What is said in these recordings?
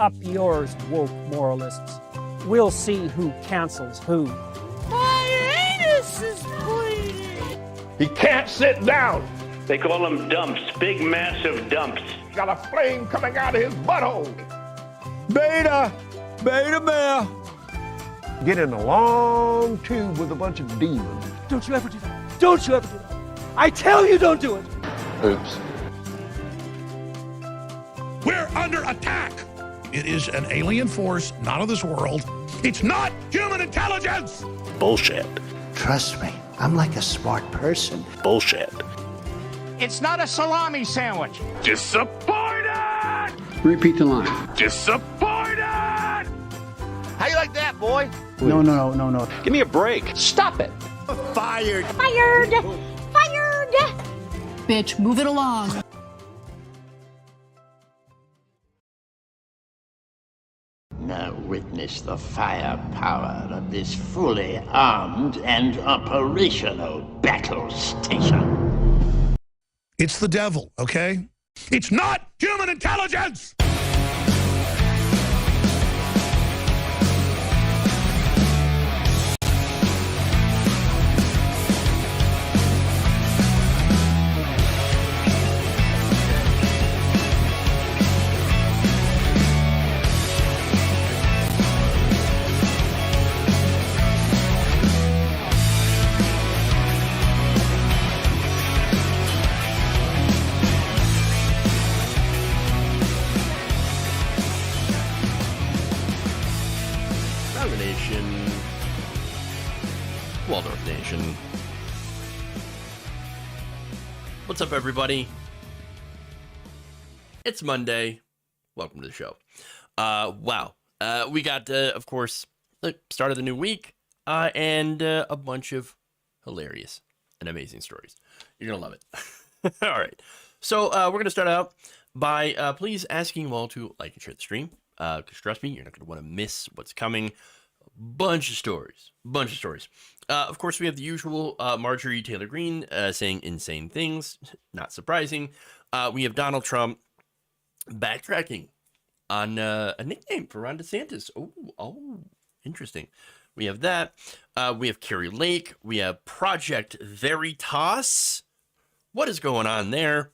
Up yours, woke moralists. We'll see who cancels who. My anus is bleeding. He can't sit down. They call them dumps, big massive dumps. Got a flame coming out of his butthole. Beta bear. Get in a long tube with a bunch of demons. Don't you ever do that. Don't you ever do that. I tell you don't do it. Oops. We're under attack. It is an alien force, not of this world. It's not human intelligence. Bullshit. Trust me, I'm like a smart person. Bullshit. It's not a salami sandwich. Disappointed! Repeat the line. Disappointed! How you like that, boy? No. Give me a break. Stop it. Fired. Fired! Bitch, move it along. Now witness the firepower of this fully armed and operational battle station. It's the devil, okay? It's not human intelligence. Waldorf Nation. What's up, everybody? It's Monday. Welcome to the show. Wow. We got, of course, the start of the new week, and a bunch of hilarious and amazing stories. You're going to love it. All right. So we're going to start out by please asking you all to like and share the stream, because trust me, you're not going to want to miss what's coming. Bunch of stories. Of course, we have the usual Marjorie Taylor Greene saying insane things. Not surprising. We have Donald Trump backtracking on a nickname for Ron DeSantis. Oh, interesting. We have that. We have Kari Lake. We have Project Veritas. What is going on there?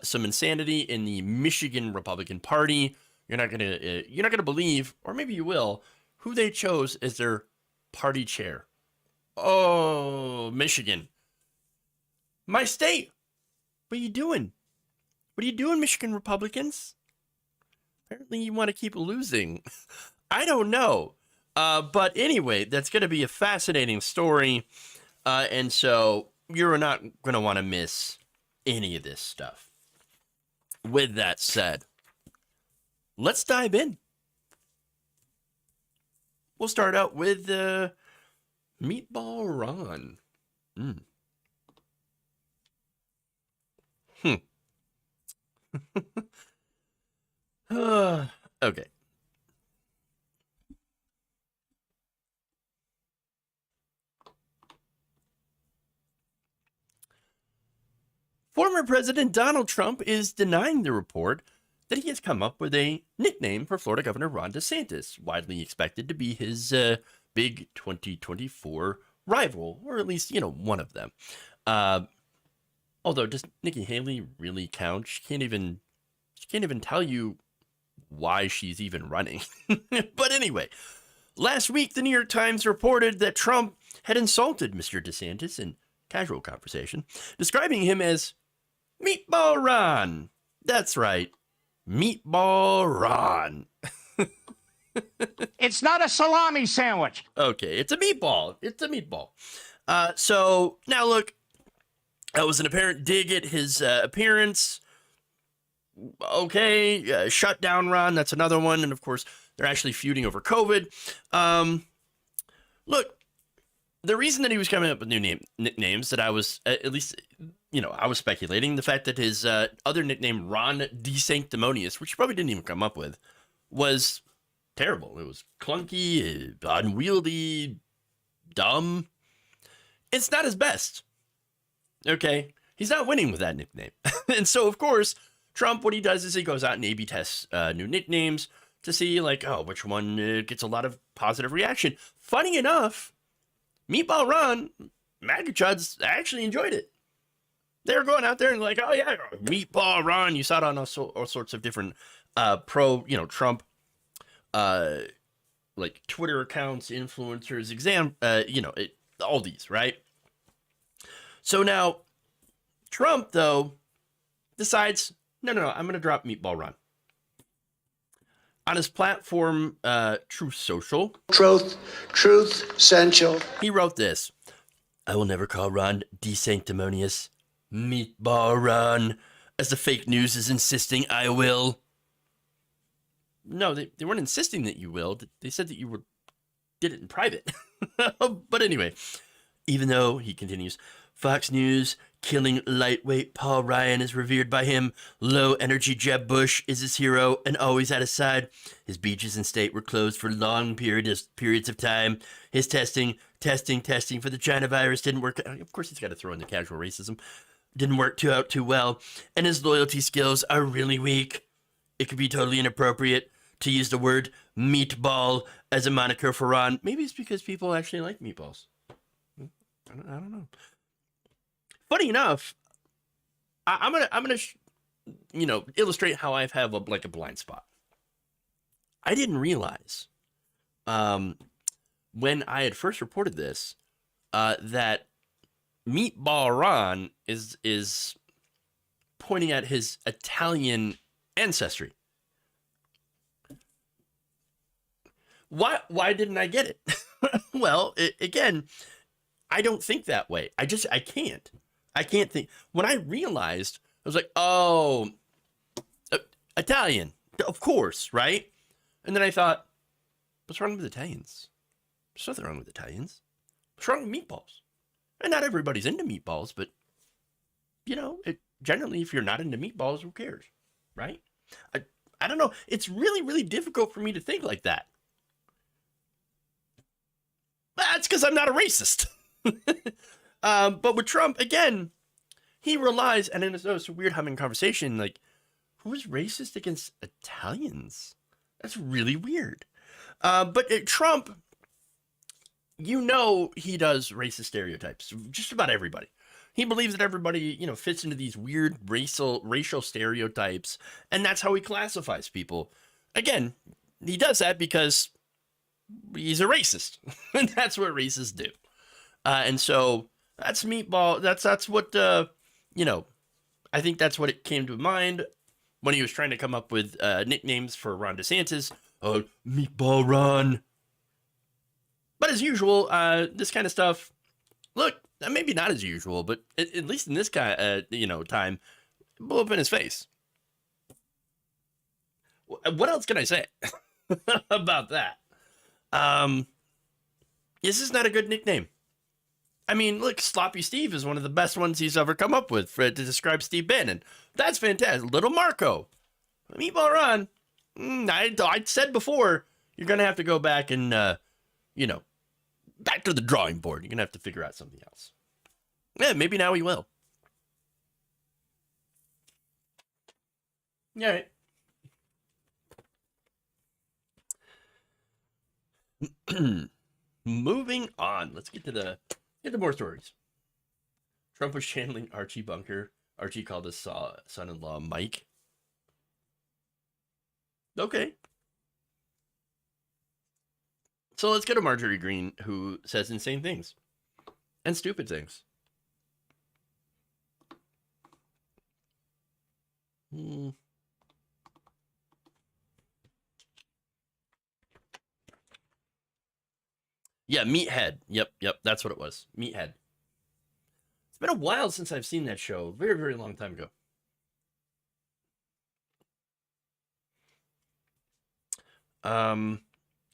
Some insanity in the Michigan Republican Party. You're not gonna believe, or maybe you will, who they chose as their party chair. Oh, Michigan. My state. What are you doing? What are you doing, Michigan Republicans? Apparently you want to keep losing. I don't know. But anyway, that's going to be a fascinating story. And so you're not going to want to miss any of this stuff. With that said, let's dive in. We'll start out with Meatball Ron. Okay. Former President Donald Trump is denying the report that he has come up with a nickname for Florida Governor Ron DeSantis, widely expected to be his big 2024 rival, or at least, one of them. Although, does Nikki Haley really count? She can't even tell you why she's even running. But anyway, last week, the New York Times reported that Trump had insulted Mr. DeSantis in casual conversation, describing him as Meatball Ron. That's right. Meatball Ron. It's not a salami sandwich. Okay, it's a meatball. So now look, that was an apparent dig at his appearance. Okay, shut down Ron. That's another one. And of course, they're actually feuding over COVID. Look, the reason that he was coming up with new nicknames that I was, at least, I was speculating, the fact that his other nickname, Ron DeSanctimonious, which he probably didn't even come up with, was terrible. It was clunky, unwieldy, dumb. It's not his best. Okay? He's not winning with that nickname. And so, of course, Trump, what he does is he goes out and A/B tests new nicknames, to see like, oh, which one gets a lot of positive reaction. Funny enough, Meatball Ron, MAGA chuds actually enjoyed it. They were going out there and like, oh yeah, Meatball Ron. You saw it on all sorts of different pro, Trump, like Twitter accounts, influencers, all these, right? So now Trump, though, decides, no, I'm going to drop Meatball Ron. On his platform, Truth Social. Truth Central. He wrote this. I will never call Ron desanctimonious. Meatball Ron, as the fake news is insisting I will. No, they weren't insisting that you will. They said that you did it in private. But anyway, even though, he continues, Fox News killing lightweight Paul Ryan is revered by him. Low-energy Jeb Bush is his hero and always at his side. His beaches and state were closed for long periods of time. His testing for the China virus didn't work. Of course, he's got to throw in the casual racism. Didn't work too well. And his loyalty skills are really weak. It could be totally inappropriate to use the word meatball as a moniker for Ron. Maybe it's because people actually like meatballs. I don't know. Funny enough, I'm gonna illustrate how I have a blind spot. I didn't realize when I had first reported this that Meatball Ron is pointing at his Italian ancestry. Why didn't I get it? Well, again, I don't think that way. I can't think. When I realized, I was like, oh, Italian, of course, right? And then I thought, what's wrong with Italians? There's nothing wrong with Italians. What's wrong with meatballs? And not everybody's into meatballs, but, generally, if you're not into meatballs, who cares, right? I don't know. It's really, really difficult for me to think like that. That's because I'm not a racist. But with Trump, again, he relies, and it's a weird having conversation, like, who is racist against Italians? That's really weird. But Trump, he does racist stereotypes. Just about everybody. He believes that everybody, fits into these weird racial stereotypes, and that's how he classifies people. Again, he does that because he's a racist, and that's what racists do. And so that's Meatball. That's what, I think that's what it came to mind when he was trying to come up with nicknames for Ron DeSantis. Oh, Meatball Ron. But as usual, this kind of stuff, look, maybe not as usual, but at least in this time, blew up in his face. What else can I say about that? This is not a good nickname. I mean, look, Sloppy Steve is one of the best ones he's ever come up with to describe Steve Bannon. That's fantastic. Little Marco. Meatball Ron. I said before, you're going to have to go back and, back to the drawing board. You're going to have to figure out something else. Yeah, maybe now he will. All right. Moving on. Let's get to more stories. Trump was channeling Archie Bunker. Archie called his son-in-law Mike. Okay. So let's go to Marjorie Greene, who says insane things and stupid things. Yeah, Meathead. Yep, that's what it was. Meathead. It's been a while since I've seen that show. Very, very long time ago.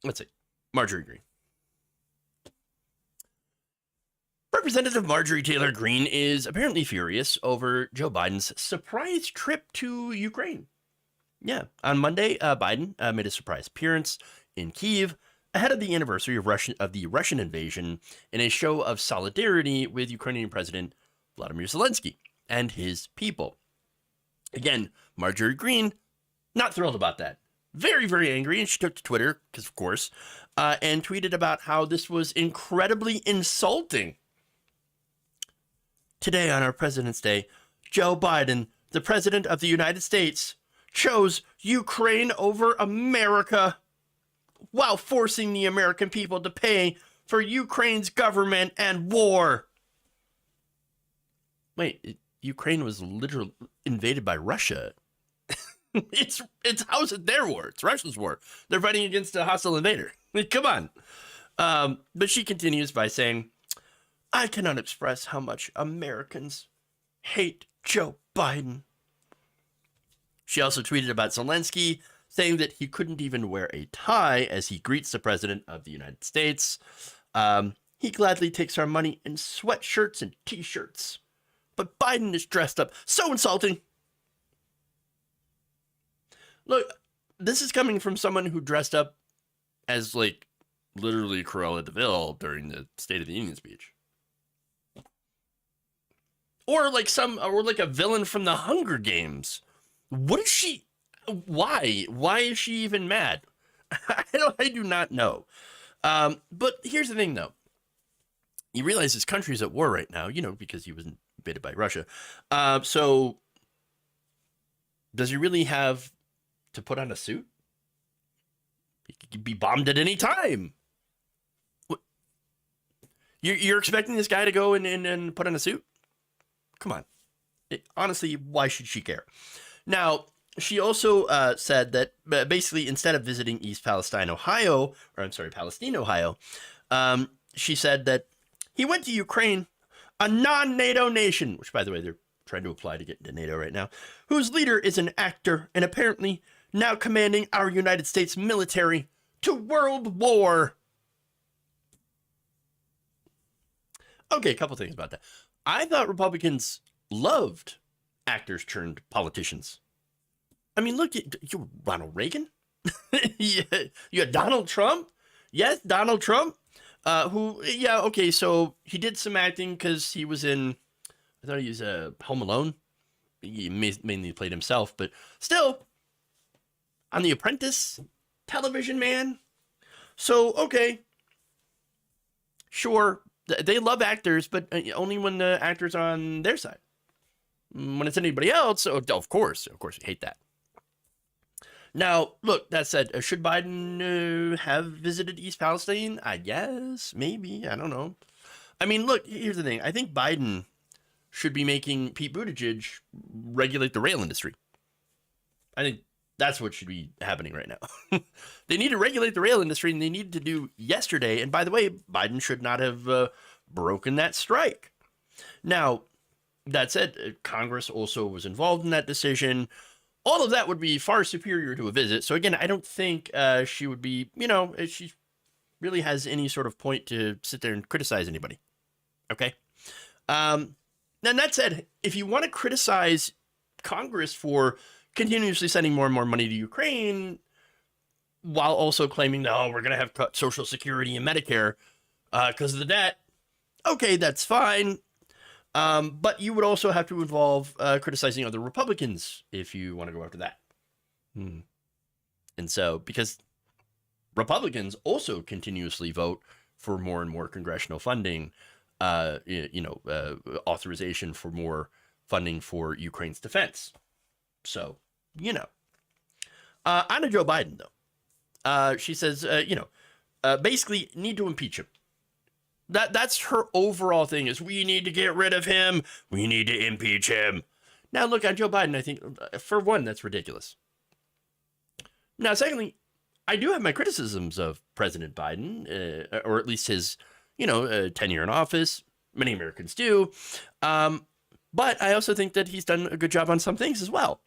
Let's see. Marjorie Greene. Representative Marjorie Taylor Greene is apparently furious over Joe Biden's surprise trip to Ukraine. Yeah, on Monday, Biden made a surprise appearance in Kyiv ahead of the anniversary of the Russian invasion in a show of solidarity with Ukrainian President Vladimir Zelensky and his people. Again, Marjorie Greene, not thrilled about that. very, very angry, and she took to Twitter, because of course, and tweeted about how this was incredibly insulting. Today on our President's Day, Joe Biden, the President of the United States, chose Ukraine over America while forcing the American people to pay for Ukraine's government and war. Wait, Ukraine was literally invaded by Russia. It's how is it their war? It's Russia's war. They're fighting against a hostile invader. Come on. But she continues by saying, I cannot express how much Americans hate Joe Biden. She also tweeted about Zelensky, saying that he couldn't even wear a tie as he greets the President of the United States. He gladly takes our money in sweatshirts and t-shirts. But Biden is dressed up. So insulting. Look, this is coming from someone who dressed up as, like, literally Cruella de Vil during the State of the Union speech. Or like a villain from the Hunger Games. What is she? Why? Why is she even mad? I do not know. But here's the thing, though. You realize his country's at war right now, because he was invaded by Russia. So does he really have to put on a suit? He could be bombed at any time. What? You're expecting this guy to go and put on a suit? Come on. Honestly, why should she care? Now, she also said that basically instead of visiting East Palestine, Ohio, Palestine, Ohio, she said that he went to Ukraine, a non-NATO nation, which, by the way, they're trying to apply to get into NATO right now, whose leader is an actor and apparently now commanding our United States military to world war. Okay, a couple things about that. I thought Republicans loved actors turned politicians. I mean, look, you Ronald Reagan. You had Donald Trump. Yes, Donald Trump. So he did some acting because he was in, I thought he was Home Alone. He mainly played himself, but still, on The Apprentice, Television Man. So, okay, sure, they love actors, but only when the actor's on their side. When it's anybody else, of course, you hate that. Now, look, that said, should Biden have visited East Palestine? I guess, maybe, I don't know. I mean, look, here's the thing. I think Biden should be making Pete Buttigieg regulate the rail industry. I think that's what should be happening right now. They need to regulate the rail industry, and they needed to do yesterday. And by the way, Biden should not have broken that strike. Now, that said, Congress also was involved in that decision. All of that would be far superior to a visit. So again, I don't think she would be, she really has any sort of point to sit there and criticize anybody. Okay? And that said, if you want to criticize Congress for continuously sending more and more money to Ukraine, while also claiming, we're going to have cut Social Security and Medicare because of the debt, okay, that's fine. But you would also have to involve criticizing other Republicans if you want to go after that. And so, because Republicans also continuously vote for more and more congressional funding, authorization for more funding for Ukraine's defense. So, on to Joe Biden, though. She says, basically need to impeach him. That's her overall thing is we need to get rid of him. We need to impeach him. Now, look, on Joe Biden, I think, for one, that's ridiculous. Now, secondly, I do have my criticisms of President Biden, or at least his, tenure in office. Many Americans do. But I also think that he's done a good job on some things as well.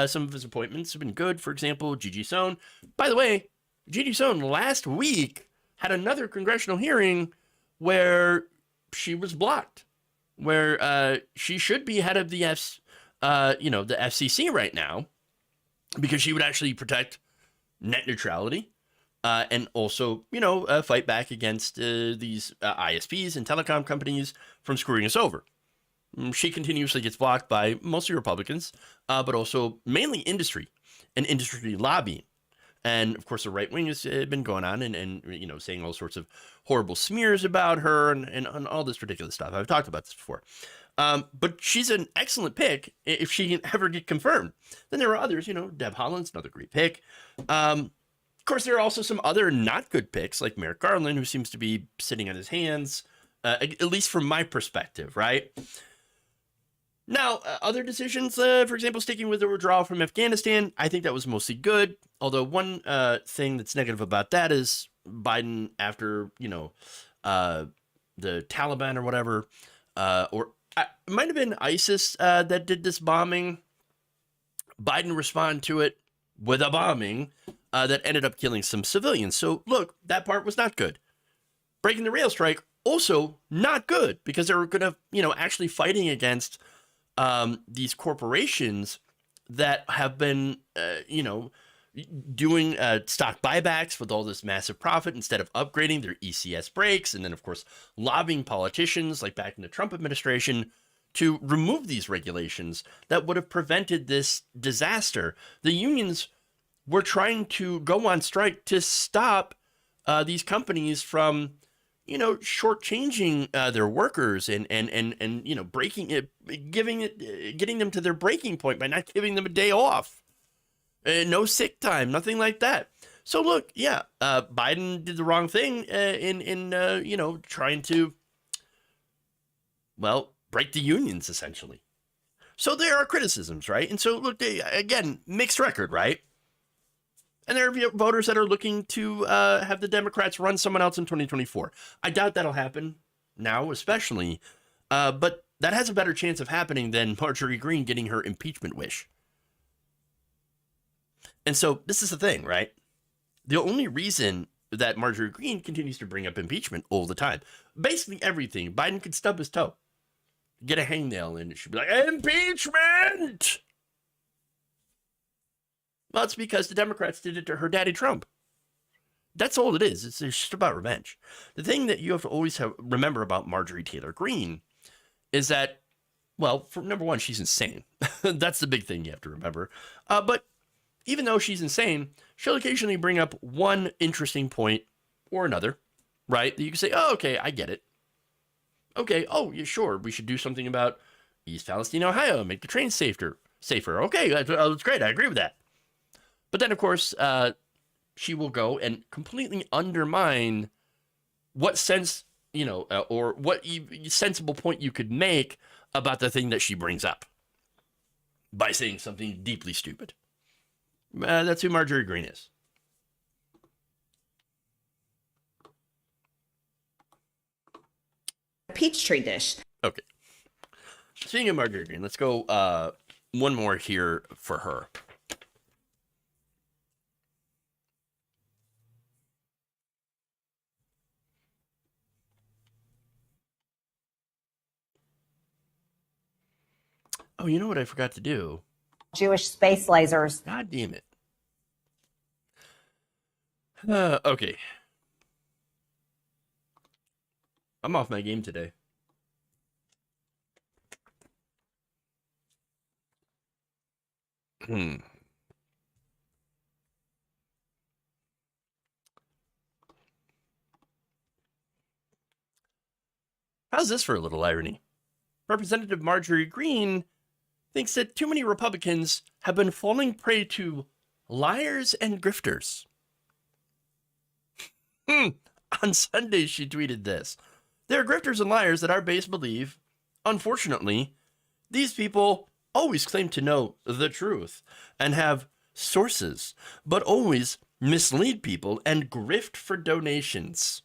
Some of his appointments have been good. For example, Gigi Sohn. By the way, Gigi Sohn last week had another congressional hearing where she was blocked, where she should be head of the the FCC right now, because she would actually protect net neutrality and also, fight back against these ISPs and telecom companies from screwing us over. She continuously gets blocked by mostly Republicans, but also mainly industry and industry lobbying. And of course, the right wing has been going on and you know, saying all sorts of horrible smears about her and all this ridiculous stuff. I've talked about this before. But she's an excellent pick if she can ever get confirmed. Then there are others, you know, Deb Haaland's another great pick. Of course, there are also some other not good picks like Merrick Garland, who seems to be sitting on his hands, at least from my perspective, right? Now, other decisions, for example, sticking with the withdrawal from Afghanistan, I think that was mostly good. Although one thing that's negative about that is Biden, after, you know, the Taliban or whatever, or it might have been ISIS that did this bombing. Biden responded to it with a bombing that ended up killing some civilians. So, look, that part was not good. Breaking the rail strike, also not good, because they were going to, you know, actually fighting against these corporations that have been, you know, doing stock buybacks with all this massive profit instead of upgrading their ECS brakes. And then, of course, lobbying politicians like back in the Trump administration to remove these regulations that would have prevented this disaster. The unions were trying to go on strike to stop these companies from, you know, shortchanging their workers and you know, getting them to their breaking point by not giving them a day off. No sick time, nothing like that. So look, yeah, Biden did the wrong thing in you know, trying to, well, break the unions essentially. So there are criticisms, right? And so look, again, mixed record, right? And there are voters that are looking to have the Democrats run someone else in 2024. I doubt that'll happen now, especially, but that has a better chance of happening than Marjorie Greene getting her impeachment wish. And so this is the thing, right? The only reason that Marjorie Greene continues to bring up impeachment all the time, basically everything, Biden could stub his toe, get a hangnail in, it should be like, impeachment! Well, it's because the Democrats did it to her daddy Trump. That's all it is. It's just about revenge. The thing that you have to always remember about Marjorie Taylor Greene is that, well, for number one, she's insane. That's the big thing you have to remember. But even though she's insane, she'll occasionally bring up one interesting point or another, right? That you can say, oh, okay, I get it. Okay, oh, yeah, sure, we should do something about East Palestine, Ohio, make the trains safer. Okay, that's great, I agree with that. But then, of course, she will go and completely undermine what sense, you know, or what sensible point you could make about the thing that she brings up by saying something deeply stupid. That's who Marjorie Greene is. Peachtree dish. Okay. Speaking of Marjorie Greene, let's go one more here for her. Oh, you know what I forgot to do? Jewish space lasers. God damn it. Okay. I'm off my game today. How's this for a little irony? Representative Marjorie Greene thinks that too many Republicans have been falling prey to liars and grifters. On Sunday, she tweeted this. There are grifters and liars that our base believe. Unfortunately, these people always claim to know the truth and have sources, but always mislead people and grift for donations.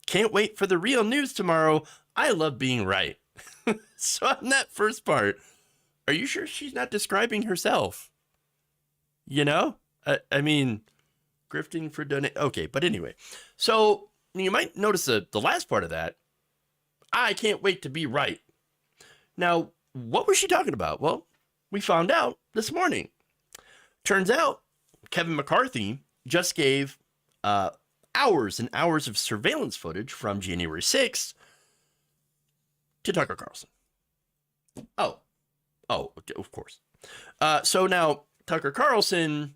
Can't wait for the real news tomorrow. I love being right. So on that first part, are you sure she's not describing herself? You know? I mean, grifting for donate. Okay, but anyway. So you might notice the last part of that. I can't wait to be right. Now, what was she talking about? Well, we found out this morning. Turns out Kevin McCarthy just gave hours and hours of surveillance footage from January 6th to Tucker Carlson. Oh, of course. So now Tucker Carlson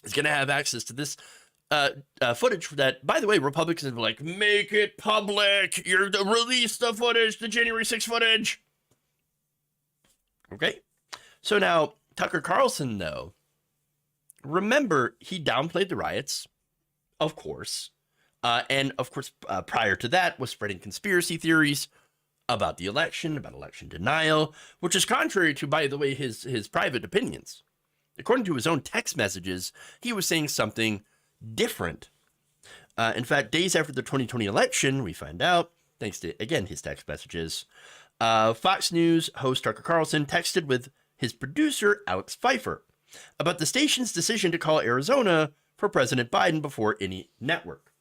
is going to have access to this footage that, by the way, Republicans were like, make it public. Release the footage, the January 6th footage. Okay. So now, Tucker Carlson, though, remember, he downplayed the riots, of course. And, of course, prior to that was spreading conspiracy theories about the election, about election denial, which is contrary to, by the way, his private opinions. According to his own text messages, he was saying something different. In fact, days after the 2020 election, we find out, thanks to, again, his text messages, Fox News host Tucker Carlson texted with his producer, Alex Pfeiffer, about the station's decision to call Arizona for President Biden before any network.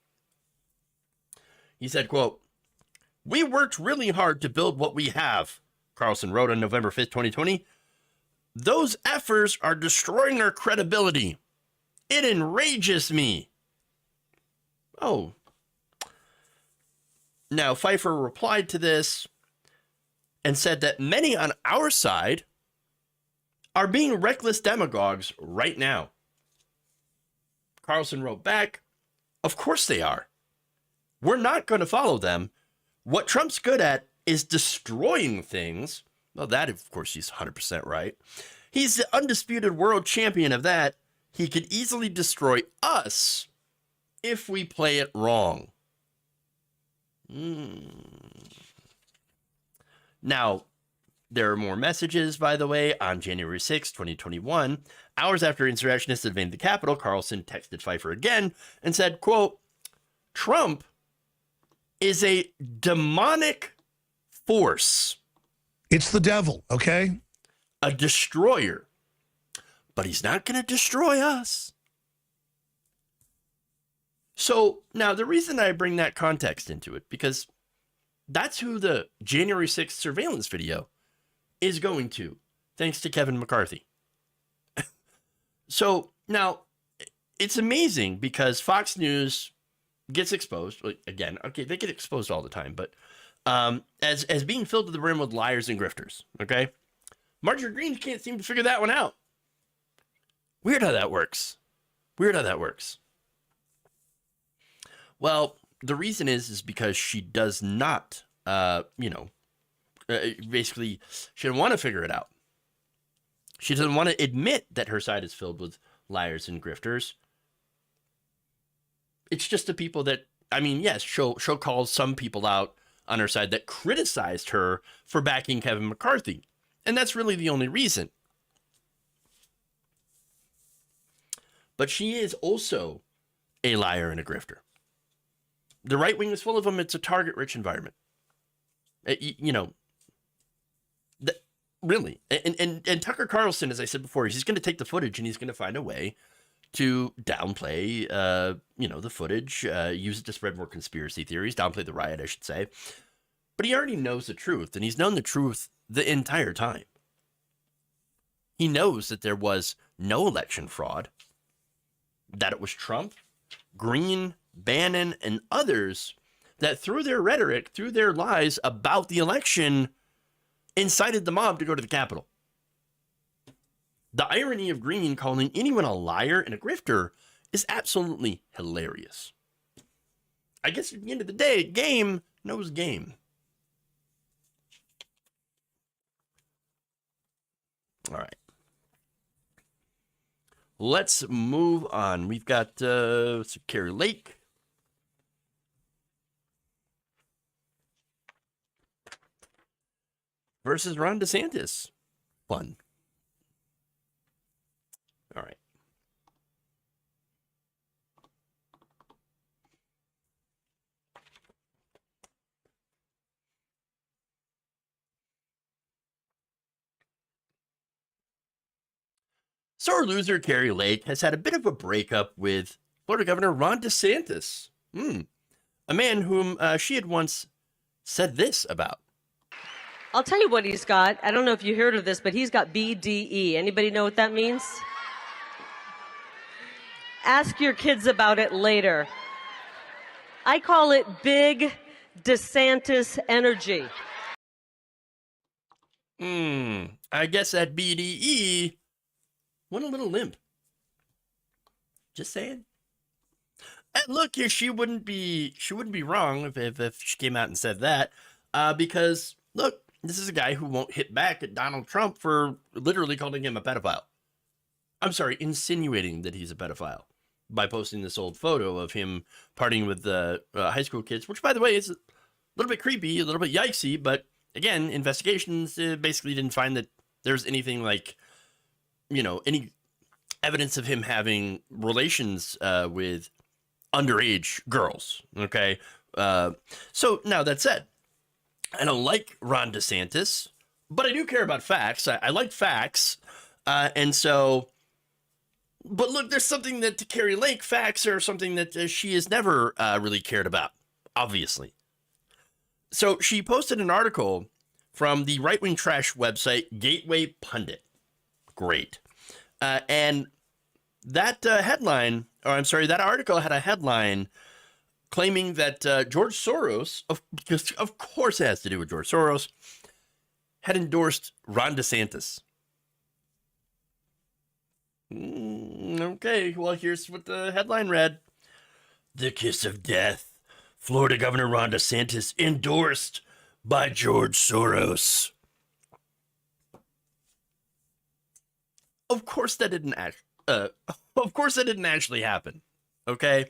He said, quote, "We worked really hard to build what we have," Carlson wrote on November 5th, 2020. "Those efforts are destroying our credibility. It enrages me." Oh. Now, Pfeiffer replied to this and said that many on our side are being reckless demagogues right now. Carlson wrote back, "Of course they are. We're not going to follow them. What Trump's good at is destroying things." Well, that, of course, he's 100% right. "He's the undisputed world champion of that. He could easily destroy us if we play it wrong." Now, there are more messages, by the way. On January 6, 2021, hours after insurrectionists invaded the Capitol, Carlson texted Pfeiffer again and said, quote, "Trump is a demonic force. It's the devil, okay? A destroyer. But he's not going to destroy us." So now the reason I bring that context into it, because that's who the January 6th surveillance video is going to, thanks to Kevin McCarthy. So now it's amazing because Fox News gets exposed again. Okay, they get exposed all the time, but as being filled to the brim with liars and grifters. Okay, Marjorie Greene can't seem to figure that one out. Weird how that works. Well, the reason is because she does not, basically, she doesn't want to figure it out. She doesn't want to admit that her side is filled with liars and grifters. It's just the people that, yes, she'll call some people out on her side that criticized her for backing Kevin McCarthy. And that's really the only reason. But she is also a liar and a grifter. The right wing is full of them. It's a target-rich environment. Really. And Tucker Carlson, as I said before, he's going to take the footage and he's going to find a way to downplay, the footage, use it to spread more conspiracy theories, downplay the riot, I should say. But he already knows the truth, and he's known the truth the entire time. He knows that there was no election fraud, that it was Trump, Greene, Bannon, and others that through their rhetoric, through their lies about the election, incited the mob to go to the Capitol. The irony of Greene calling anyone a liar and a grifter is absolutely hilarious. I guess at the end of the day, game knows game. All right. Let's move on. We've got Kari Lake. Versus Ron DeSantis. Fun. All right. Sore loser Kari Lake has had a bit of a breakup with Florida Governor Ron DeSantis. A man whom she had once said this about. I'll tell you what he's got. I don't know if you heard of this, but he's got BDE. Anybody know what that means? Ask your kids about it later. I call it Big DeSantis energy. I guess that BDE went a little limp. Just saying. And look, here she wouldn't be wrong if she came out and said that, because look, this is a guy who won't hit back at Donald Trump for literally calling him a pedophile. I'm sorry, insinuating that he's a pedophile by posting this old photo of him partying with the high school kids, which, by the way, is a little bit creepy, a little bit yikesy, but again, investigations basically didn't find that there's anything like, any evidence of him having relations with underage girls. Okay. So now that said, I don't like Ron DeSantis, but I do care about facts. I like facts. And so, but look, there's something that to Kari Lake, facts are something that she has never really cared about, obviously. So she posted an article from the right-wing trash website Gateway Pundit. Great. And that that article had a headline claiming that George Soros, because of course it has to do with George Soros, had endorsed Ron DeSantis. Okay, well, here's what the headline read. The kiss of death. Florida Governor Ron DeSantis endorsed by George Soros. Of course that didn't actually happen. Okay.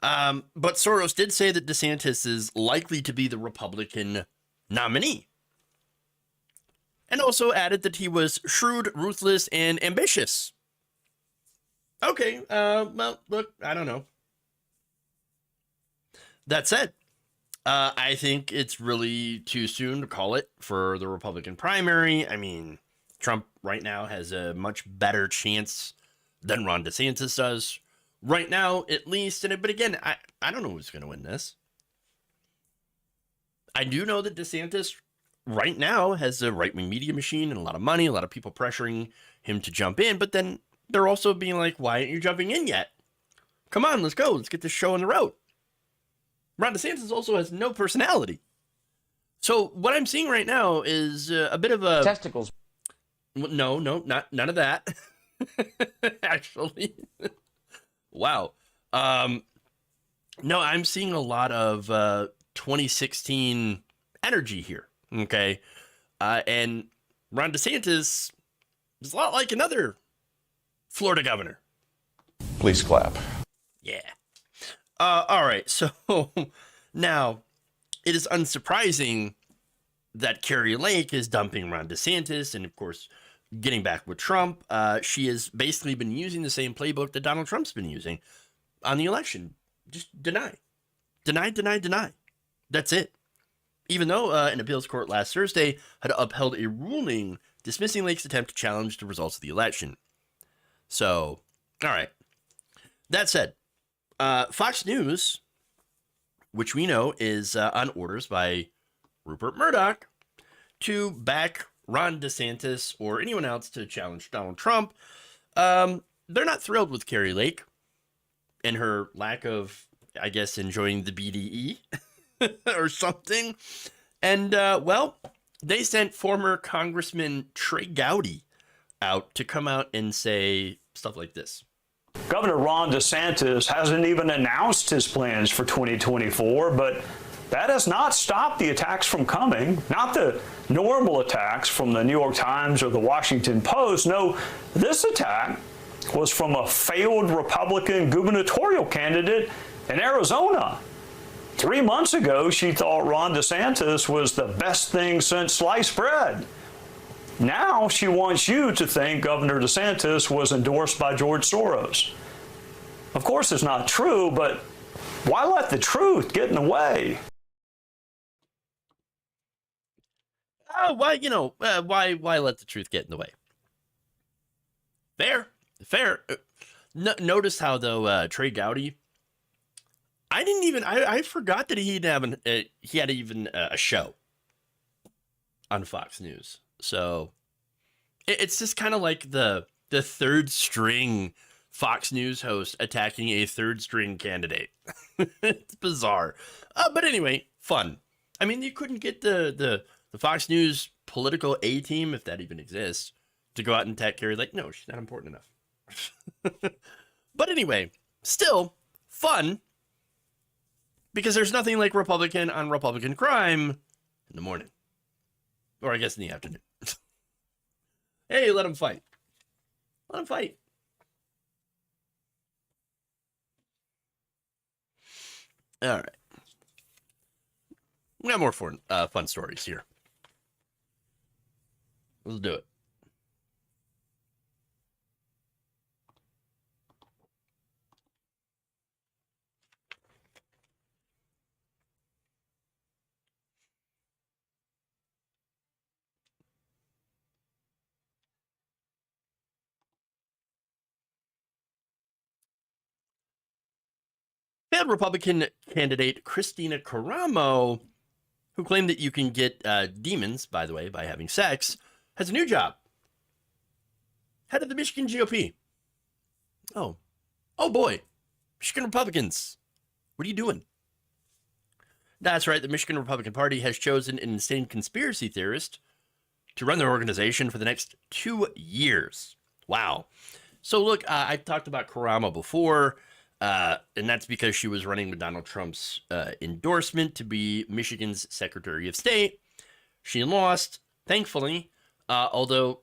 But Soros did say that DeSantis is likely to be the Republican nominee. And also added that he was shrewd, ruthless, and ambitious. Okay, well, look, I don't know. That said, I think it's really too soon to call it for the Republican primary. I mean, Trump right now has a much better chance than Ron DeSantis does. Right now, at least. But again, I don't know who's going to win this. I do know that DeSantis right now has a right-wing media machine and a lot of money, a lot of people pressuring him to jump in. But then they're also being like, why aren't you jumping in yet? Come on, let's go. Let's get this show on the road. Ron DeSantis also has no personality. So what I'm seeing right now is a bit of a... Testicles. No, none of that. Actually. Wow. No, I'm seeing a lot of 2016 energy here. Okay. And Ron DeSantis is a lot like another Florida governor. Please clap. Yeah. All right. So now it is unsurprising that Kari Lake is dumping Ron DeSantis and, of course, getting back with Trump. She has basically been using the same playbook that Donald Trump's been using on the election. Just deny. That's it. Even though an appeals court last Thursday had upheld a ruling dismissing Lake's attempt to challenge the results of the election. So, all right. That said, Fox News, which we know is on orders by Rupert Murdoch to back Ron DeSantis or anyone else to challenge Donald Trump, they're not thrilled with Kari Lake and her lack of, I guess, enjoying the BDE or something. And, well, they sent former Congressman Trey Gowdy out to come out and say stuff like this. Governor Ron DeSantis hasn't even announced his plans for 2024, but that has not stopped the attacks from coming, not the normal attacks from the New York Times or the Washington Post. No, this attack was from a failed Republican gubernatorial candidate in Arizona. 3 months ago, she thought Ron DeSantis was the best thing since sliced bread. Now she wants you to think Governor DeSantis was endorsed by George Soros. Of course, it's not true, but why let the truth get in the way? Why let the truth get in the way? Fair. Notice how, though, Trey Gowdy, I forgot that he had even a show on Fox News. So it's just kind of like the third string Fox News host attacking a third string candidate. It's bizarre. But anyway, fun. I mean, you couldn't get the Fox News political A team, if that even exists, to go out and attack Kari Lake. No, she's not important enough. But anyway, still fun, because there's nothing like Republican on Republican crime in the morning. Or I guess in the afternoon. Hey, let them fight. Let them fight. All right. We got more fun stories here. Let's do it. Failed Republican candidate Christina Caramo, who claimed that you can get demons, by the way, by having sex, has a new job. Head of the Michigan GOP. Oh boy. Michigan Republicans. What are you doing? That's right. The Michigan Republican Party has chosen an insane conspiracy theorist to run their organization for the next 2 years. Wow. So look, I talked about Caramo before. And that's because she was running with Donald Trump's endorsement to be Michigan's Secretary of State. She lost, thankfully, although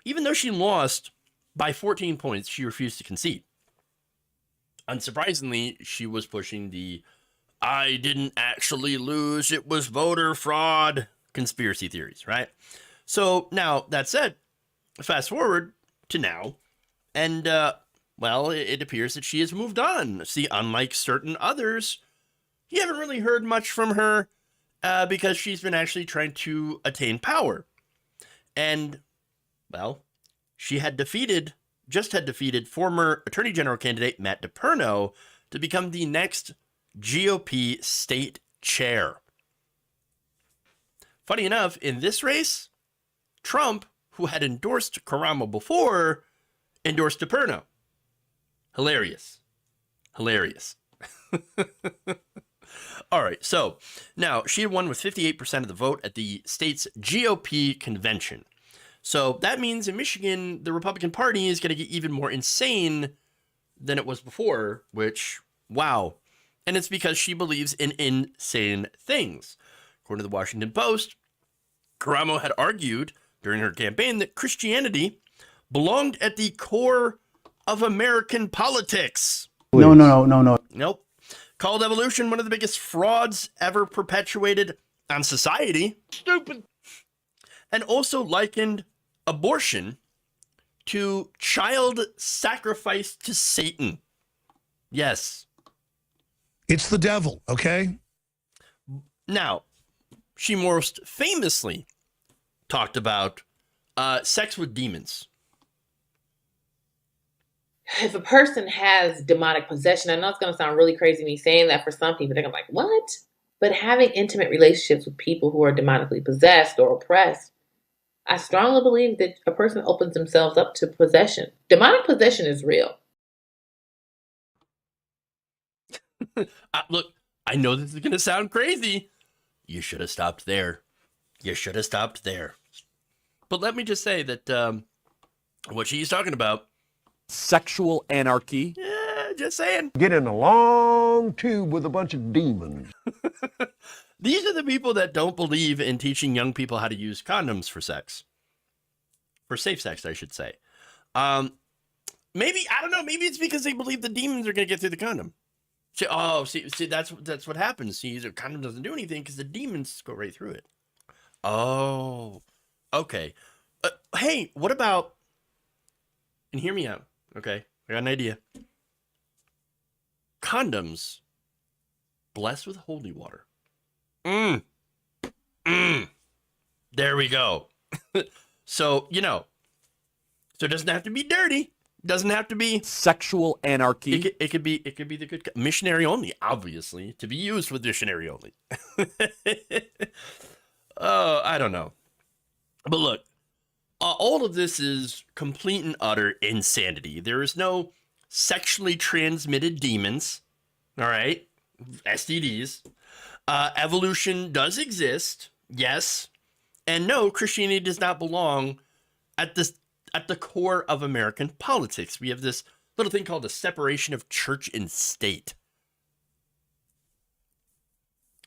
even though she lost by 14 points, she refused to concede. Unsurprisingly, she was pushing the "I didn't actually lose, it was voter fraud" conspiracy theories, right? So now, that said, fast forward to now, and well, it appears that she has moved on. See, unlike certain others, you haven't really heard much from her because she's been actually trying to attain power. And, well, she just had defeated former Attorney General candidate Matt DePerno to become the next GOP state chair. Funny enough, in this race, Trump, who had endorsed Caramo before, endorsed DePerno. Hilarious. All right, so now she had won with 58% of the vote at the state's GOP convention. So that means in Michigan, the Republican Party is going to get even more insane than it was before, which, wow. And it's because she believes in insane things. According to the Washington Post, Caramo had argued during her campaign that Christianity belonged at the core of American politics. No. Nope. Called evolution one of the biggest frauds ever perpetuated on society. Stupid. And also likened abortion to child sacrifice to Satan. Yes. It's the devil, okay? Now, she most famously talked about sex with demons. If a person has demonic possession, I know it's going to sound really crazy me saying that for some people. They're going to be like, what? But having intimate relationships with people who are demonically possessed or oppressed, I strongly believe that a person opens themselves up to possession. Demonic possession is real. Look, I know this is going to sound crazy. You should have stopped there. But let me just say that what she's talking about, Sexual anarchy. yeah, just saying. Get in a long tube with a bunch of demons. These are the people that don't believe in teaching young people how to use condoms for sex. For safe sex, I should say. Maybe, I don't know, maybe it's because they believe the demons are going to get through the condom. See, that's what happens. See, the condom doesn't do anything because the demons go right through it. Oh, okay. Hey, what about, and hear me out, okay? I got an idea. Condoms blessed with holy water. There we go. So, so it doesn't have to be dirty. Doesn't have to be sexual anarchy. It could be the good missionary only, obviously, to be used with missionary only. I don't know. But look, all of this is complete and utter insanity. There is no sexually transmitted demons, all right? STDs. Evolution does exist, yes. And no, Christianity does not belong at the core of American politics. We have this little thing called the separation of church and state.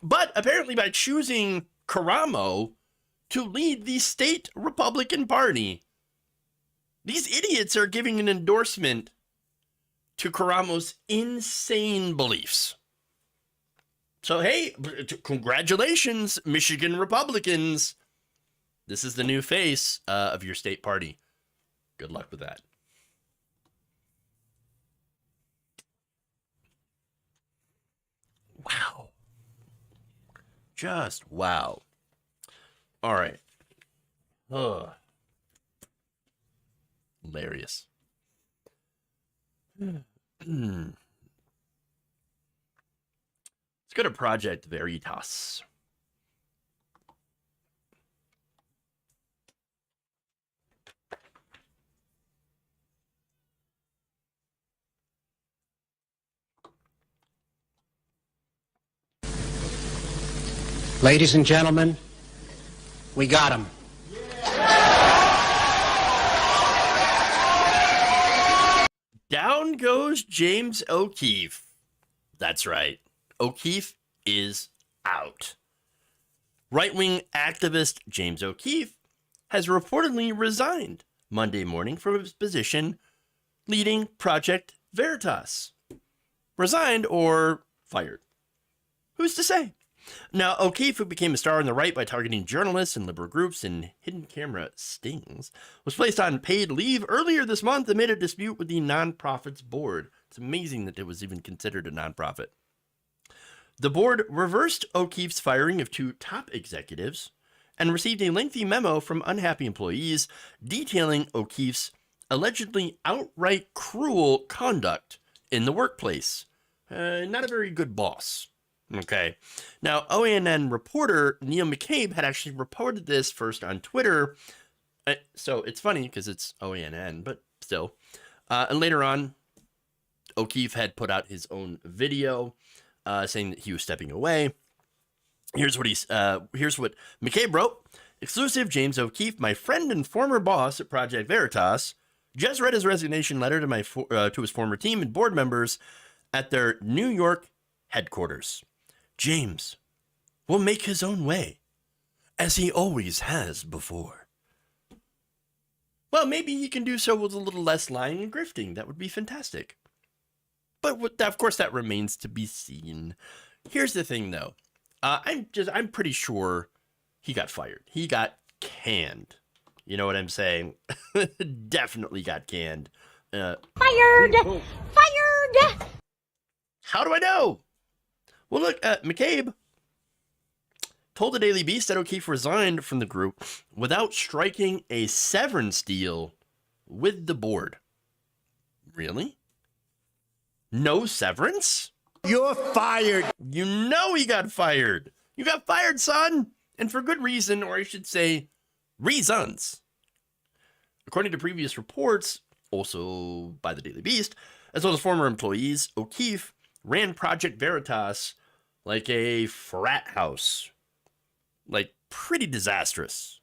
But apparently by choosing Karamo to lead the state Republican Party, these idiots are giving an endorsement to Karamo's insane beliefs. So, hey, congratulations, Michigan Republicans. This is the new face of your state party. Good luck with that. Wow. Just wow. All right. Ugh. Hilarious. Let's go to Project Veritas. Ladies and gentlemen, we got him. Down goes James O'Keefe. That's right. O'Keefe is out. Right-wing activist James O'Keefe has reportedly resigned Monday morning from his position leading Project Veritas. Resigned or fired? Who's to say? Now, O'Keefe, who became a star on the right by targeting journalists and liberal groups in hidden camera stings, was placed on paid leave earlier this month amid a dispute with the nonprofit's board. It's amazing that it was even considered a nonprofit. The board reversed O'Keefe's firing of 2 top executives and received a lengthy memo from unhappy employees detailing O'Keefe's allegedly outright cruel conduct in the workplace. Not a very good boss. Okay. Now, OANN reporter Neil McCabe had actually reported this first on Twitter. So it's funny because it's OANN, but still. And later on, O'Keefe had put out his own video saying that he was stepping away. Here's what McCabe wrote. Exclusive: James O'Keefe, my friend and former boss at Project Veritas, just read his resignation letter to his former team and board members at their New York headquarters. James will make his own way, as he always has before. Well, maybe he can do so with a little less lying and grifting. That would be fantastic. But of course, that remains to be seen. Here's the thing, though. I'm pretty sure he got fired. He got canned. You know what I'm saying? Definitely got canned. Fired! Fired! How do I know? Well, look, McCabe told the Daily Beast that O'Keefe resigned from the group without striking a severance deal with the board. Really? No severance? You're fired. You know he got fired. You got fired, son. And for good reason, or I should say, reasons. According to previous reports, also by the Daily Beast, as well as former employees, O'Keefe ran Project Veritas like a frat house. Like, pretty disastrous.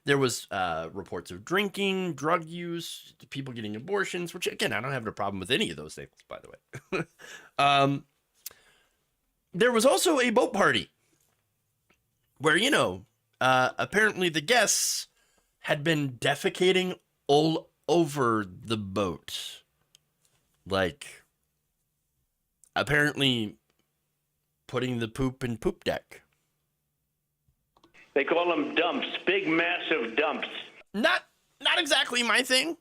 There was reports of drinking, drug use, people getting abortions, which, again, I don't have a problem with any of those things, by the way. There was also a boat party where, apparently the guests had been defecating all over the boat. Like, apparently putting the poop in poop deck. They call them dumps, big, massive dumps. Not exactly my thing,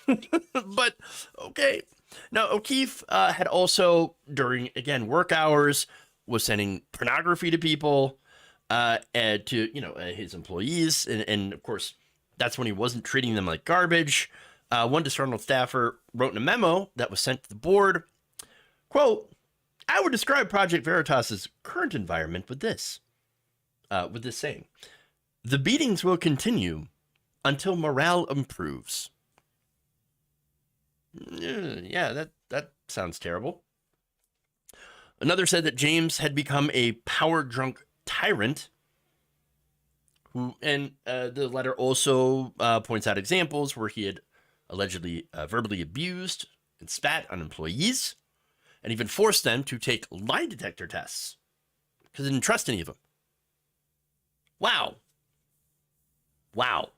but okay. Now, O'Keefe had also, during, again, work hours, was sending pornography to people, and to, his employees. And of course, that's when he wasn't treating them like garbage. One disgruntled staffer wrote in a memo that was sent to the board, quote, I would describe Project Veritas' current environment with this saying, the beatings will continue until morale improves. Yeah, that sounds terrible. Another said that James had become a power-drunk tyrant, and the letter also points out examples where he had allegedly verbally abused and spat on employees, and even forced them to take lie detector tests because they didn't trust any of them. Wow. Wow.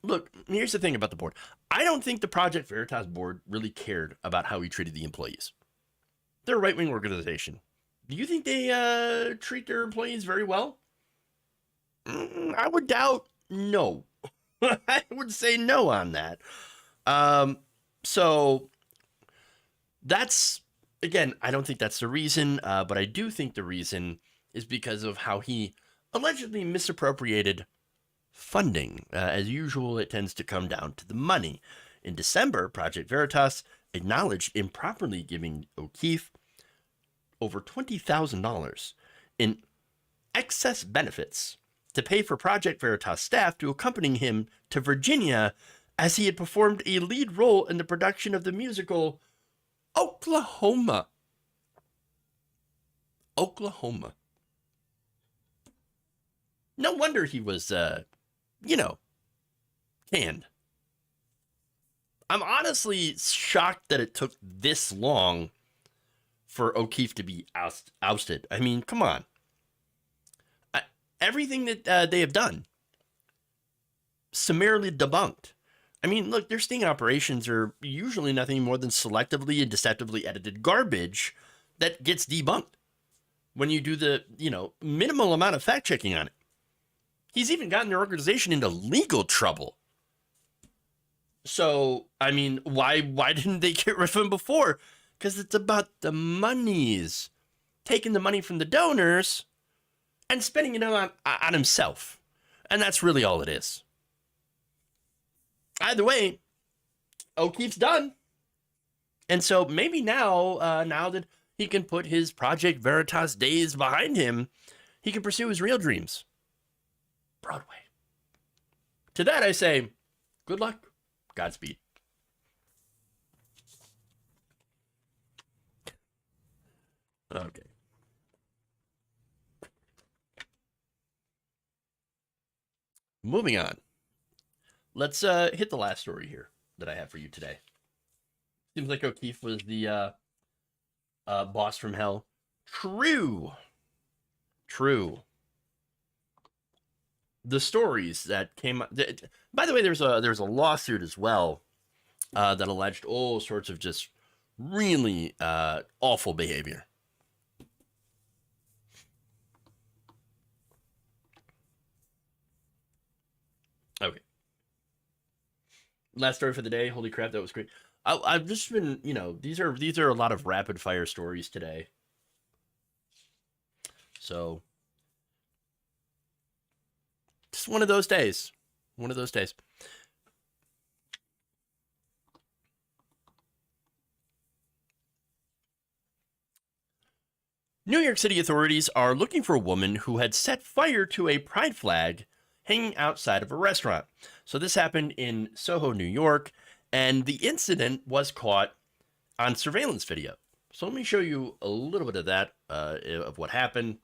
Look, here's the thing about the board. I don't think the Project Veritas board really cared about how he treated the employees. They're a right-wing organization. Do you think they treat their employees very well? I would doubt no. I would say no on that. So that's, again, I don't think that's the reason, but I do think the reason is because of how he allegedly misappropriated funding. As usual, it tends to come down to the money. In December, Project Veritas acknowledged improperly giving O'Keefe over $20,000 in excess benefits to pay for Project Veritas staff to accompany him to Virginia as he had performed a lead role in the production of the musical Oklahoma. Oklahoma. No wonder he was, canned. I'm honestly shocked that it took this long for O'Keefe to be ousted. I mean, come on. Everything that they have done, summarily debunked. I mean, look, their sting operations are usually nothing more than selectively and deceptively edited garbage that gets debunked when you do the, minimal amount of fact-checking on it. He's even gotten their organization into legal trouble. So, I mean, why didn't they get rid of him before? Because it's about the monies. Taking the money from the donors and spending it on himself. And that's really all it is. Either way, O'Keefe's done. And so maybe now that he can put his Project Veritas days behind him, he can pursue his real dreams. Broadway. To that I say, good luck. Godspeed. Okay. Moving on. Let's hit the last story here that I have for you today. Seems like O'Keefe was the boss from hell. True. The stories that came up. By the way, there's a lawsuit as well that alleged all sorts of just really awful behavior. Okay. Last story for the day. Holy crap, that was great. I've just been, these are a lot of rapid fire stories today. So, just one of those days. One of those days. New York City authorities are looking for a woman who had set fire to a pride flag hanging outside of a restaurant. So this happened in Soho, New York, and the incident was caught on surveillance video. So let me show you a little bit of that, of what happened.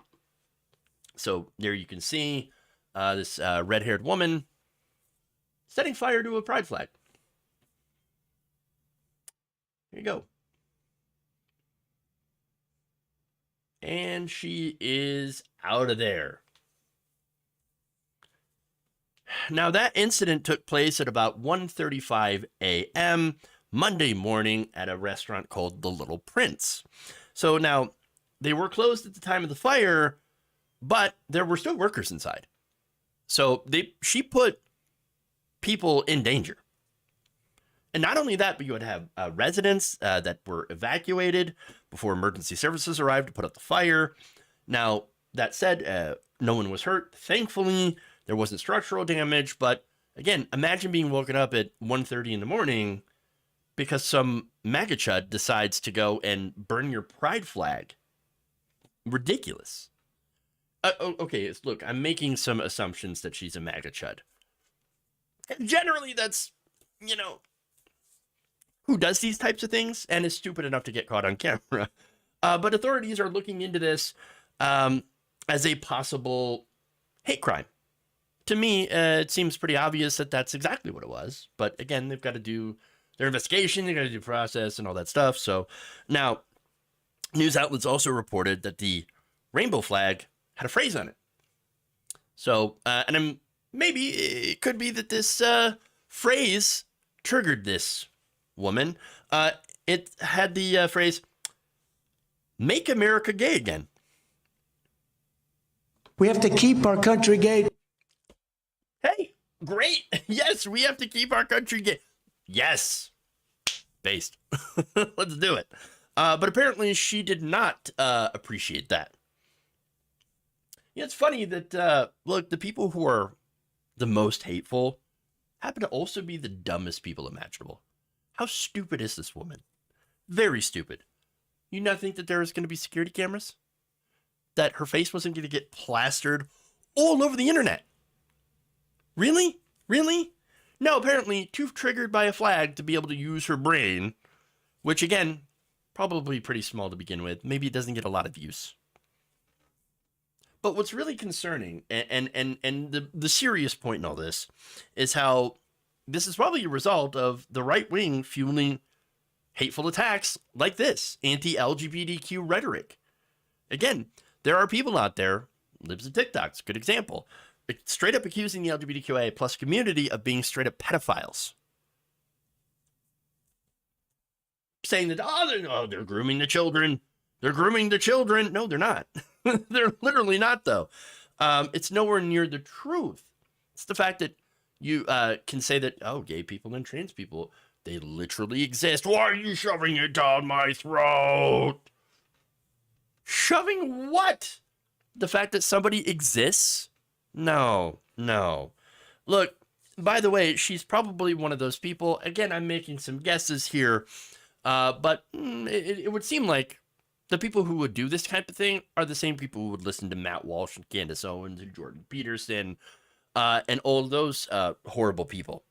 So there you can see this red-haired woman setting fire to a pride flag. Here you go. And she is out of there. Now, that incident took place at about 1:35 a.m. Monday morning at a restaurant called The Little Prince. So now, they were closed at the time of the fire, but there were still workers inside. So she put people in danger. And not only that, but you would have residents that were evacuated before emergency services arrived to put out the fire. Now, that said, no one was hurt. Thankfully, there wasn't structural damage. But again, imagine being woken up at 1:30 in the morning because some MAGA chud decides to go and burn your pride flag. Ridiculous. Okay, look, I'm making some assumptions that she's a MAGA chud. Generally, that's, who does these types of things and is stupid enough to get caught on camera. But authorities are looking into this as a possible hate crime. to me, it seems pretty obvious that that's exactly what it was. But again, they've got to do their investigation, they've got to do process and all that stuff. So now, news outlets also reported that the rainbow flag had a phrase on it. So, maybe it could be that this phrase triggered this woman. It had the phrase, "Make America Gay Again." We have to keep our country gay. Hey, great. Yes, we have to keep our country gay. Yes. Based. Let's do it. But apparently she did not appreciate that. Yeah, it's funny that, look, the people who are the most hateful happen to also be the dumbest people imaginable. How stupid is this woman? Very stupid. You not think that there was going to be security cameras? That her face wasn't going to get plastered all over the internet? Really? Really? No, apparently too triggered by a flag to be able to use her brain, which again, probably pretty small to begin with. Maybe it doesn't get a lot of use. But what's really concerning, and the serious point in all this, is how this is probably a result of the right wing fueling hateful attacks like this, anti-LGBTQ rhetoric. Again, there are people out there, libs of TikTok's a good example, straight up accusing the LGBTQIA plus community of being straight up pedophiles. Saying that, they're grooming the children. They're grooming the children. No, they're not. They're literally not, though. It's nowhere near the truth. It's the fact that you can say that, gay people and trans people, they literally exist. Why are you shoving it down my throat? Shoving what? The fact that somebody exists? No. Look, by the way, she's probably one of those people. Again, I'm making some guesses here. But it would seem like the people who would do this type of thing are the same people who would listen to Matt Walsh and Candace Owens and Jordan Peterson and all of those horrible people.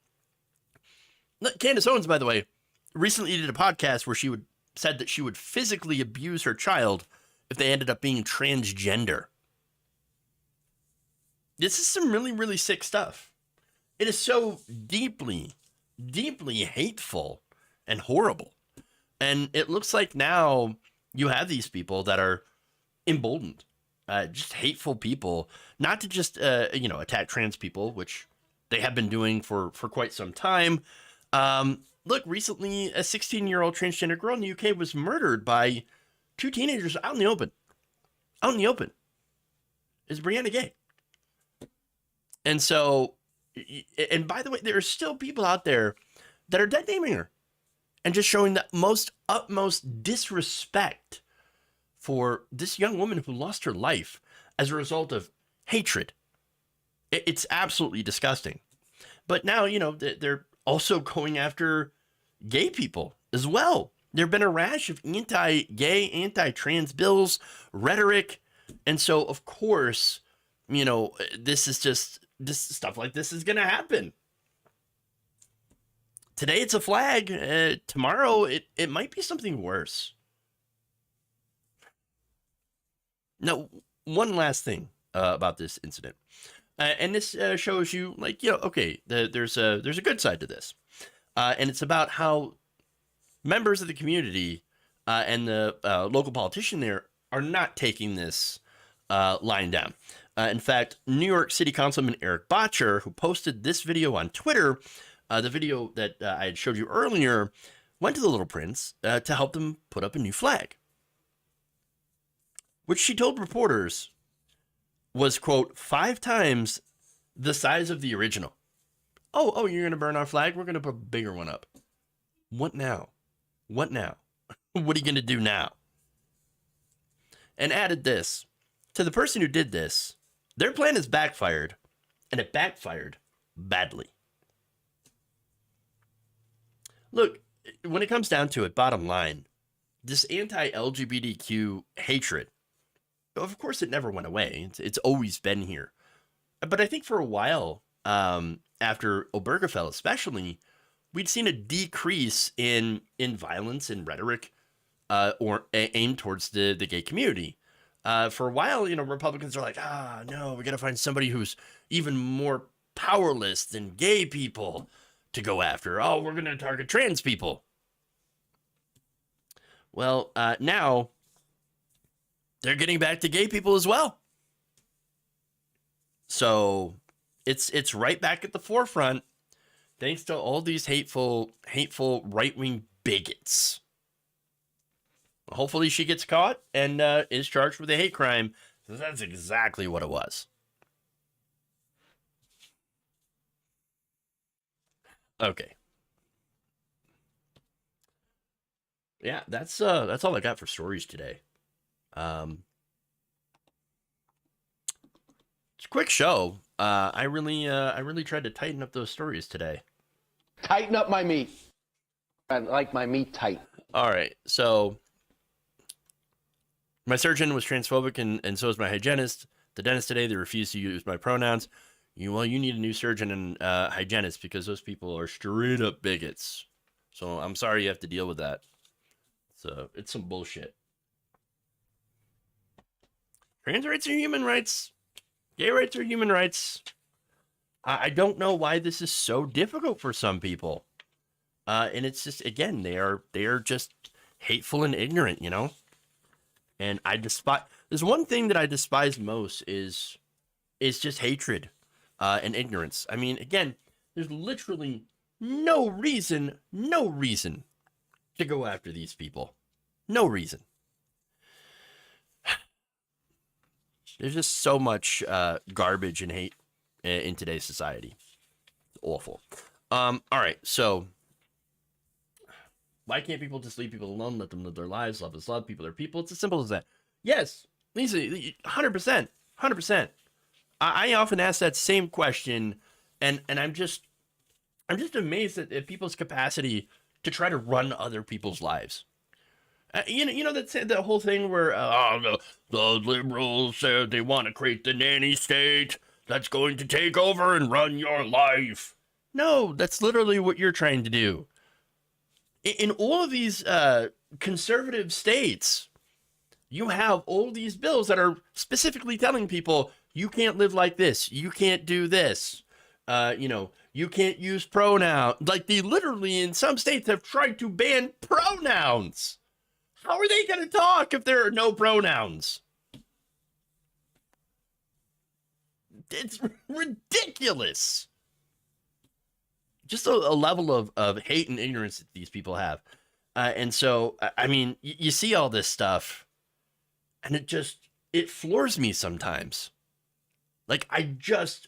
Candace Owens, by the way, recently did a podcast where she said that she would physically abuse her child if they ended up being transgender. This is some really, really sick stuff. It is so deeply, deeply hateful and horrible. And it looks like now you have these people that are emboldened, just hateful people, not to just, attack trans people, which they have been doing for quite some time. Look, recently a 16-year-old transgender girl in the UK was murdered by two teenagers out in the open. Is Brianna gay? And so, and by the way, there are still people out there that are dead naming her and just showing the utmost disrespect for this young woman who lost her life as a result of hatred. It's absolutely disgusting. But now, they're also going after gay people as well. There have been a rash of anti-gay, anti-trans bills, rhetoric. And so, of course, this stuff like this is going to happen. Today it's a flag. Tomorrow it might be something worse. Now, one last thing about this incident. And this shows you, there's a good side to this. And it's about how members of the community and the local politician there are not taking this lying down. In fact, New York City Councilman Eric Botcher, who posted this video on Twitter, the video that I had showed you earlier, went to the Little Prince to help them put up a new flag, which she told reporters was, quote, 5 times the size of the original. Oh, you're going to burn our flag? We're going to put a bigger one up. What now? What now? What are you going to do now? And added this, to the person who did this, their plan has backfired, and it backfired badly. Look, when it comes down to it, bottom line, this anti-LGBTQ hatred, of course it never went away. It's always been here. But I think for a while, after Obergefell especially, we'd seen a decrease in violence and rhetoric or aimed towards the gay community. For a while, Republicans are like, no, we got to find somebody who's even more powerless than gay people to go after. Oh, we're going to target trans people. Well, now they're getting back to gay people as well. So it's right back at the forefront, thanks to all these hateful right-wing bigots. Hopefully she gets caught and is charged with a hate crime. That's exactly what it was. Okay. Yeah, that's all I got for stories today. It's a quick show. I really tried to tighten up those stories today. Tighten up my meat. I like my meat tight. All right, so my surgeon was transphobic, and so is my hygienist. The dentist today, they refused to use my pronouns. You need a new surgeon and hygienist because those people are straight up bigots. So I'm sorry you have to deal with that. So it's some bullshit. Trans rights are human rights. Gay rights are human rights. I don't know why this is so difficult for some people. And it's just, again, they are just hateful and ignorant, And I despise. There's one thing that I despise most is just hatred and ignorance. I mean, again, there's literally no reason to go after these people. No reason. There's just so much garbage and hate in today's society. It's awful. All right, so why can't people just leave people alone, let them live their lives? Love is love, people are people. It's as simple as that. Yes, Lisa, 100%, 100%. I often ask that same question, and I'm just amazed at people's capacity to try to run other people's lives. That whole thing where the liberals said they want to create the nanny state that's going to take over and run your life. No, that's literally what you're trying to do. In all of these conservative states, you have all these bills that are specifically telling people you can't live like this, you can't do this, you can't use pronouns. Like, they literally in some states have tried to ban pronouns. How are they going to talk if there are no pronouns? It's ridiculous. Just a level of hate and ignorance that these people have. And so, I mean, you see all this stuff, and it floors me sometimes. Like, I just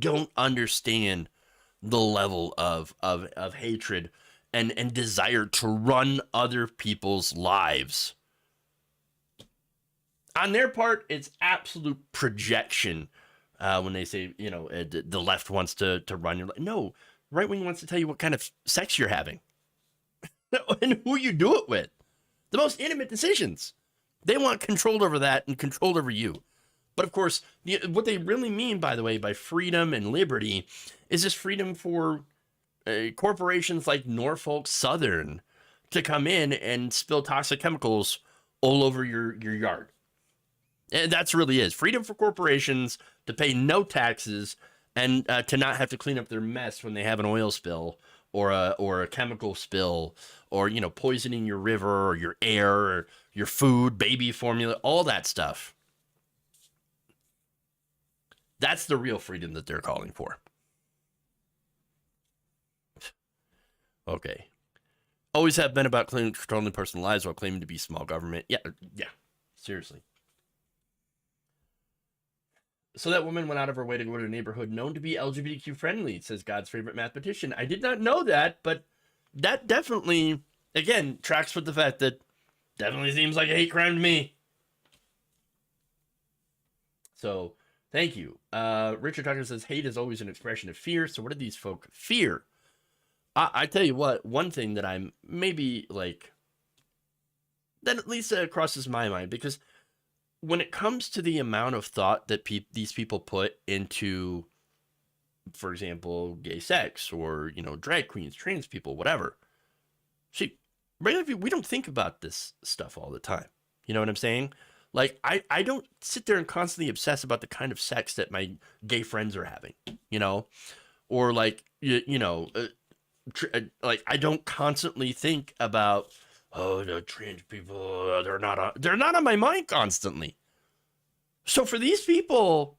don't understand the level of hatred and desire to run other people's lives. On their part, it's absolute projection when they say, the left wants to run your life. No, right wing wants to tell you what kind of sex you're having and who you do it with. The most intimate decisions. They want control over that and control over you. But of course, what they really mean, by the way, by freedom and liberty is just freedom for corporations like Norfolk Southern to come in and spill toxic chemicals all over your yard. And that's really is freedom for corporations to pay no taxes and to not have to clean up their mess when they have an oil spill or a chemical spill or, poisoning your river or your air or your food, baby formula, all that stuff. That's the real freedom that they're calling for. Okay. Always have been about controlling personal lives while claiming to be small government. Yeah. Seriously. So that woman went out of her way to go to a neighborhood known to be LGBTQ friendly, says God's favorite mathematician. I did not know that, but that definitely, again, tracks with the fact that definitely seems like a hate crime to me. So, thank you. Richard Tucker says, hate is always an expression of fear. So what do these folk fear? I tell you what, one thing that I'm maybe like, that at least crosses my mind, because when it comes to the amount of thought that these people put into, for example, gay sex or, drag queens, trans people, whatever. See, regular people, we don't think about this stuff all the time. You know what I'm saying? Like, I don't sit there and constantly obsess about the kind of sex that my gay friends are having, you know, or like, like I don't constantly think about, oh, the trans people, they're not on my mind constantly. So for these people,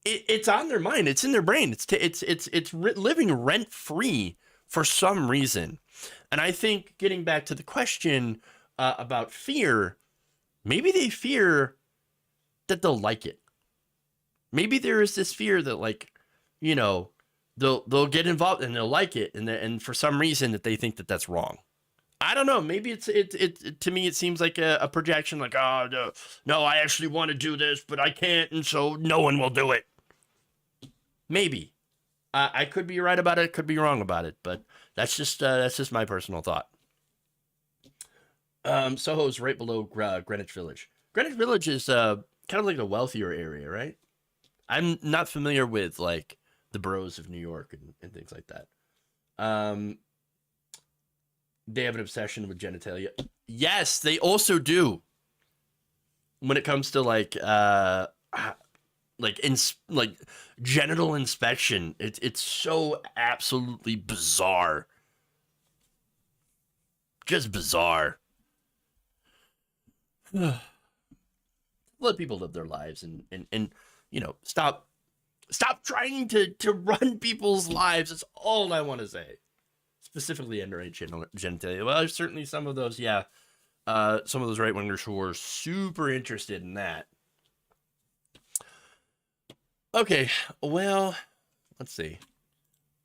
it's on their mind. It's in their brain. It's living rent free for some reason. And I think getting back to the question about fear, maybe they fear that they'll like it. Maybe there is this fear that, like, you know, they'll get involved and they'll like it, and for some reason that they think that that's wrong. I don't know. Maybe it's to me it seems like a projection. Like, oh no, I actually want to do this, but I can't, and so no one will do it. Maybe I could be right about it, could be wrong about it, but that's just my personal thought. Soho's right below Greenwich Village. Greenwich Village is kind of like a wealthier area, right? I'm not familiar with like the boroughs of New York and things like that. They have an obsession with genitalia. Yes, they also do. When it comes to like genital inspection, it's so absolutely bizarre. Just bizarre. Let people live their lives and you know, stop trying to run people's lives. That's all I want to say. Specifically underage genitalia. Well, there's certainly some of those, yeah. Some of those right-wingers who are super interested in that. Okay, well, let's see.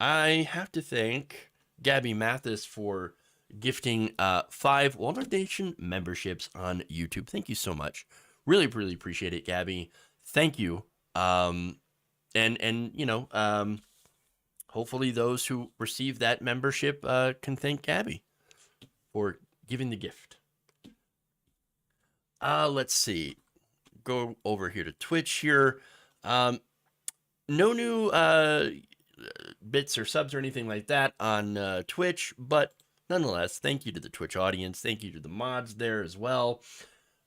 I have to thank Gabby Mathis for gifting 5 Walnut Nation memberships on YouTube. Thank you so much. Really, really appreciate it, Gabby. Thank you. And you know, hopefully those who receive that membership can thank Gabby for giving the gift. Let's see. Go over here to Twitch here. No new bits or subs or anything like that on Twitch, but nonetheless, thank you to the Twitch audience. Thank you to the mods there as well.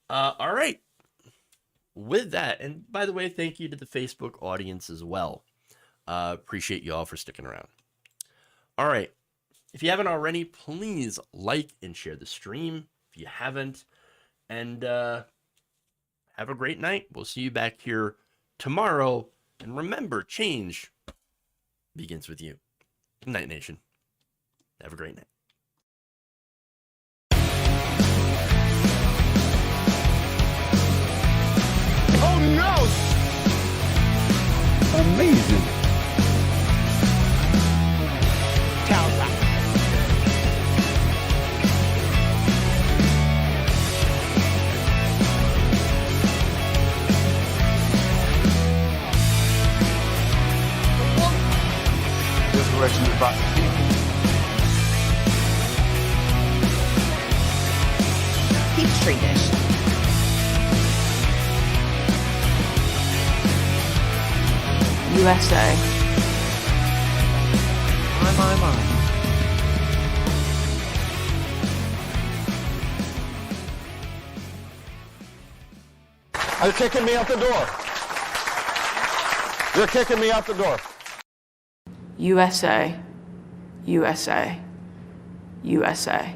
All right. With that, and by the way, thank you to the Facebook audience as well. Appreciate you all for sticking around. All right. If you haven't already, please like and share the stream if you haven't. And have a great night. We'll see you back here tomorrow. And remember, change begins with you. Good night, nation. Have a great night. Oh no! Amazing. This election is about the people. Peachtree dish. USA. My. You're kicking me out the door. You're kicking me out the door. USA. USA. USA.